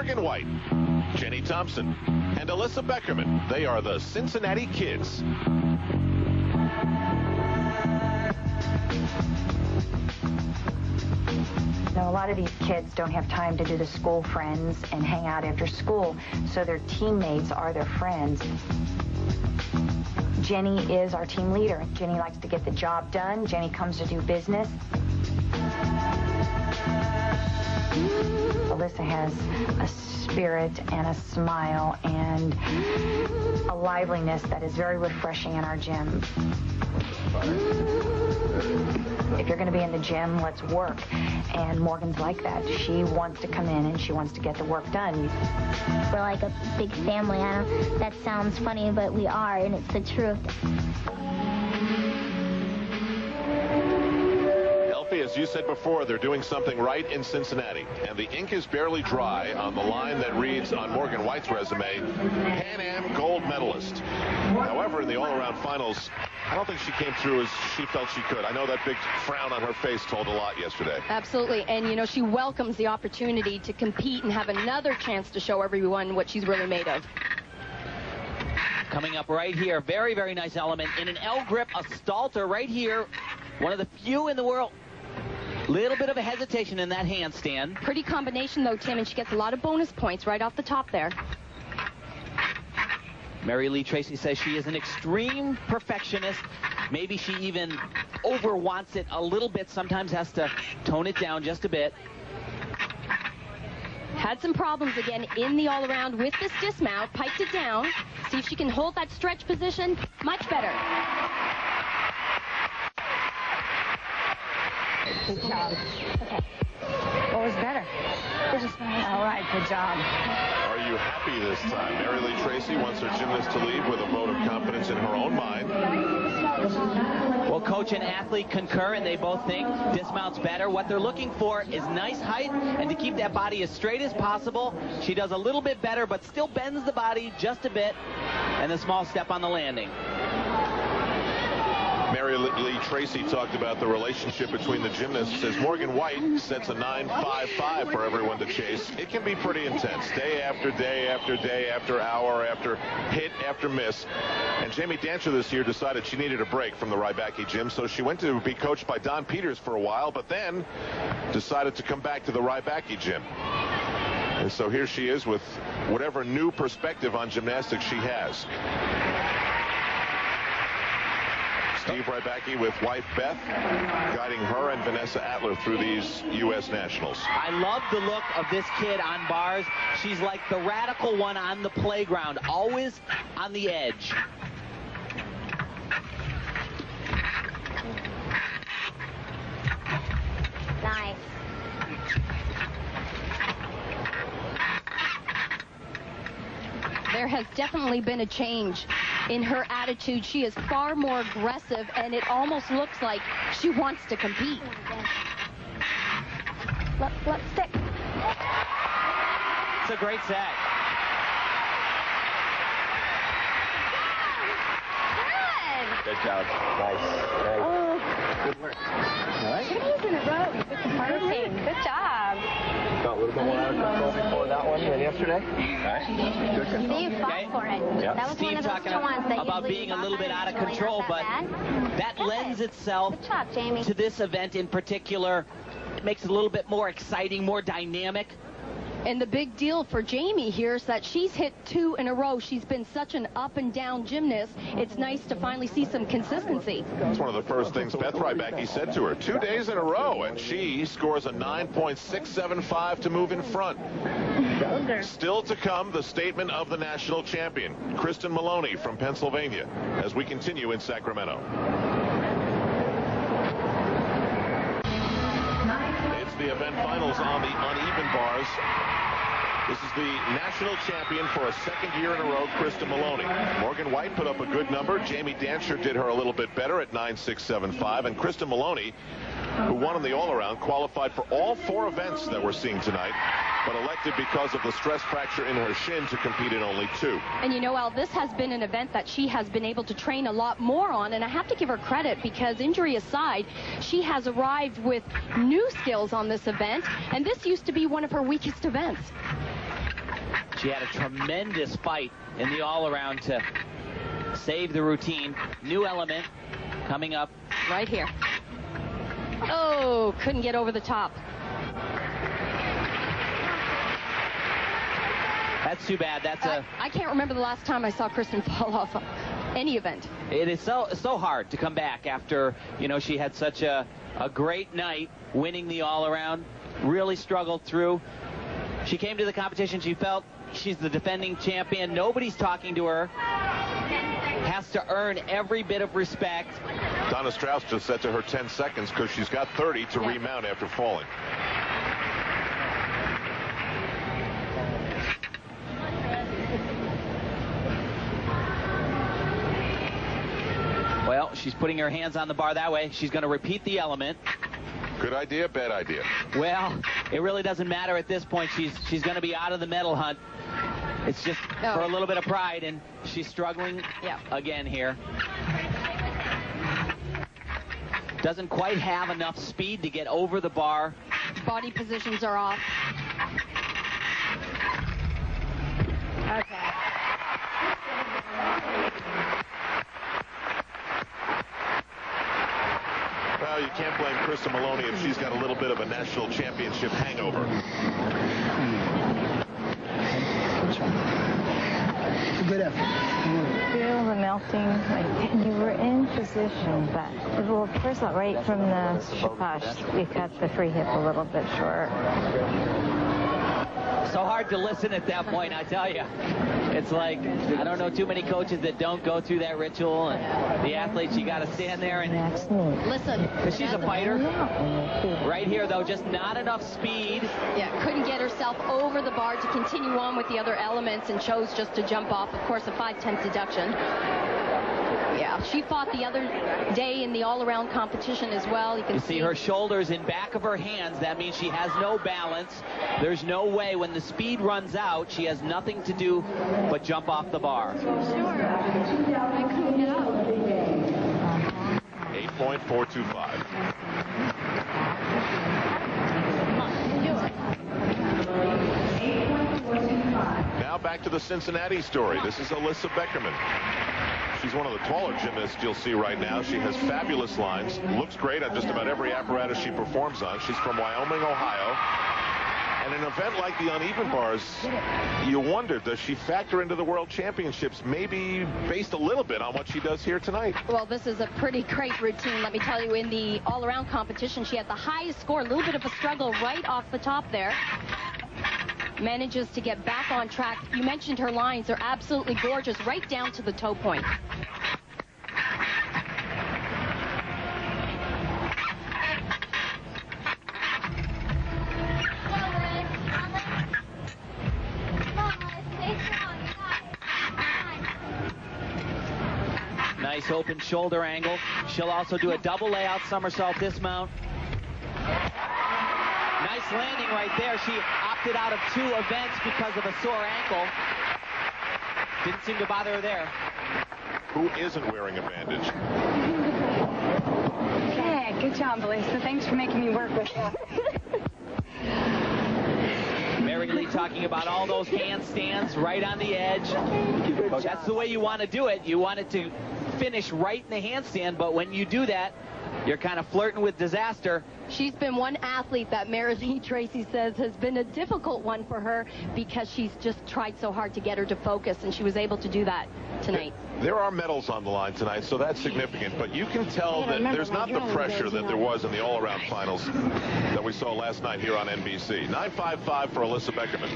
Morgan White, Jenny Thompson, and Alyssa Beckerman. They are the Cincinnati Kids. Now, a lot of these kids don't have time to do the school friends and hang out after school, so their teammates are their friends. Jenny is our team leader. Jenny likes to get the job done. Jenny comes to do business. Alyssa has a spirit and a smile and a liveliness that is very refreshing in our gym. If you're going to be in the gym, let's work. And Morgan's like that. She wants to come in and she wants to get the work done. We're like a big family. That sounds funny, but we are, and it's the truth. As you said before, they're doing something right in Cincinnati, and the ink is barely dry on the line that reads on Morgan White's resume, Pan Am gold medalist. However, in the all-around finals, I don't think she came through as she felt she could. I know that big frown on her face told a lot yesterday. Absolutely, and you know, she welcomes the opportunity to compete and have another chance to show everyone what she's really made of. Coming up right here, very, very nice element in an L grip, a Stalter right here, one of the few in the world. Little bit of a hesitation in that handstand. Pretty combination, though, Tim, and she gets a lot of bonus points right off the top there. Mary Lee Tracy says she is an extreme perfectionist. Maybe she even over-wants it a little bit, sometimes has to tone it down just a bit. Had some problems again in the all-around with this dismount. Piped it down. See if she can hold that stretch position. Much better. Good job. Okay. What was better? All right, good job. Are you happy this time? Mary Lee Tracy wants her gymnast to leave with a vote of confidence in her own mind. Well, coach and athlete concur, and they both think dismount's better. What they're looking for is nice height and to keep that body as straight as possible. She does a little bit better, but still bends the body just a bit, and a small step on the landing. Mary Lee Tracy talked about the relationship between the gymnasts. As Morgan White sets a 9.55 for everyone to chase, it can be pretty intense. Day after day after day after hour after hit after miss. And Jamie Dancher this year decided she needed a break from the Rybacki gym, so she went to be coached by Don Peters for a while, but then decided to come back to the Rybacki gym. And so here she is with whatever new perspective on gymnastics she has. Steve Rybacki with wife Beth, guiding her and Vanessa Atler through these U.S. Nationals. I love the look of this kid on bars. She's like the radical one on the playground, always on the edge. Nice. There has definitely been a change in her attitude. She is far more aggressive, and it almost looks like she wants to compete. Let's stick. It's a great set. Good job. Nice. Oh. Good work. All right. 2 days in a row. Good job. Got a little bit more out of control before that one than yesterday. All right. Good control. Steve fought for it. Yep. That was Steve one of those talking ones that about being a little bit out of control, but that lends itself Good job, Jamie. to this event in particular. It makes it a little bit more exciting, more dynamic. And the big deal for Jamie here is that she's hit 2 in a row. She's been such an up-and-down gymnast. It's nice to finally see some consistency. That's one of the first things Beth Rybacki said to her. 2 days in a row, and she scores a 9.675 to move in front. Still to come, the statement of the national champion, Kristen Maloney from Pennsylvania, as we continue in Sacramento. It's the event finals on the uneven bars. This is the national champion for a second year in a row, Kristen Maloney. Morgan White put up a good number. Jamie Dancher did her a little bit better at 9.675. And Kristen Maloney, who won in the all-around, qualified for all 4 events that we're seeing tonight, but elected because of the stress fracture in her shin to compete in only 2. And you know, Al, this has been an event that she has been able to train a lot more on, and I have to give her credit because, injury aside, she has arrived with new skills on this event, and this used to be one of her weakest events. She had a tremendous fight in the all-around to save the routine. New element coming up. Right here. Oh, couldn't get over the top. That's too bad. I can't remember the last time I saw Kristen fall off any event. It is so hard to come back after, she had such a great night winning the all-around. Really struggled through. She came to the competition. She felt she's the defending champion. Nobody's talking to her. Has to earn every bit of respect. Donna Strauss just said to her 10 seconds because she's got 30 to remount after falling. Well, she's putting her hands on the bar that way. She's going to repeat the element. Good idea, bad idea? Well, it really doesn't matter at this point. She's going to be out of the medal hunt. It's just for a little bit of pride, and she's struggling again here. Doesn't quite have enough speed to get over the bar. Body positions are off. Okay. Well, you can't blame Krista Maloney if she's got a little bit of a national championship hangover. It's a good effort. Feel the melting. Like, you were in position, but well, first of all, right from the shapash, we cut the free hip a little bit short. So hard to listen at that point, I tell you. It's like, I don't know too many coaches that don't go through that ritual, and the athletes, you got to stand there and listen. Because she's a fighter. Right here, though, just not enough speed. Yeah, couldn't get herself over the bar to continue on with the other elements and chose just to jump off, of course, a 5/10 deduction. Yeah, she fought the other day in the all-around competition as well. You can see her shoulders in back of her hands. That means she has no balance. There's no way when the speed runs out, she has nothing to do but jump off the bar. Sure. I couldn't get up. 8.425. Now back to the Cincinnati story. This is Alyssa Beckerman. She's one of the taller gymnasts you'll see right now. She has fabulous lines, looks great on just about every apparatus she performs on. She's from Wyoming, Ohio. And an event like the uneven bars, you wonder, does she factor into the World Championships, maybe based a little bit on what she does here tonight? Well, this is a pretty great routine. Let me tell you, in the all-around competition, she had the highest score, a little bit of a struggle right off the top there. Manages to get back on track. You mentioned her lines are absolutely gorgeous, right down to the toe point. Nice open shoulder angle. She'll also do a double layout somersault dismount. Nice landing right there. She opted out of 2 events because of a sore ankle. Didn't seem to bother her there. Who isn't wearing a bandage? Yeah, good job, Alyssa. Thanks for making me work with you. Mary Lee talking about all those handstands right on the edge. That's the way you want to do it. You want it to finish right in the handstand, but when you do that, you're kind of flirting with disaster. She's been one athlete that Mary Lee Tracy says has been a difficult one for her because she's just tried so hard to get her to focus, and she was able to do that tonight. There are medals on the line tonight, so that's significant, but you can tell that there's not the pressure that there was in the all-around finals that we saw last night here on NBC. 9.55 for Alyssa Beckerman.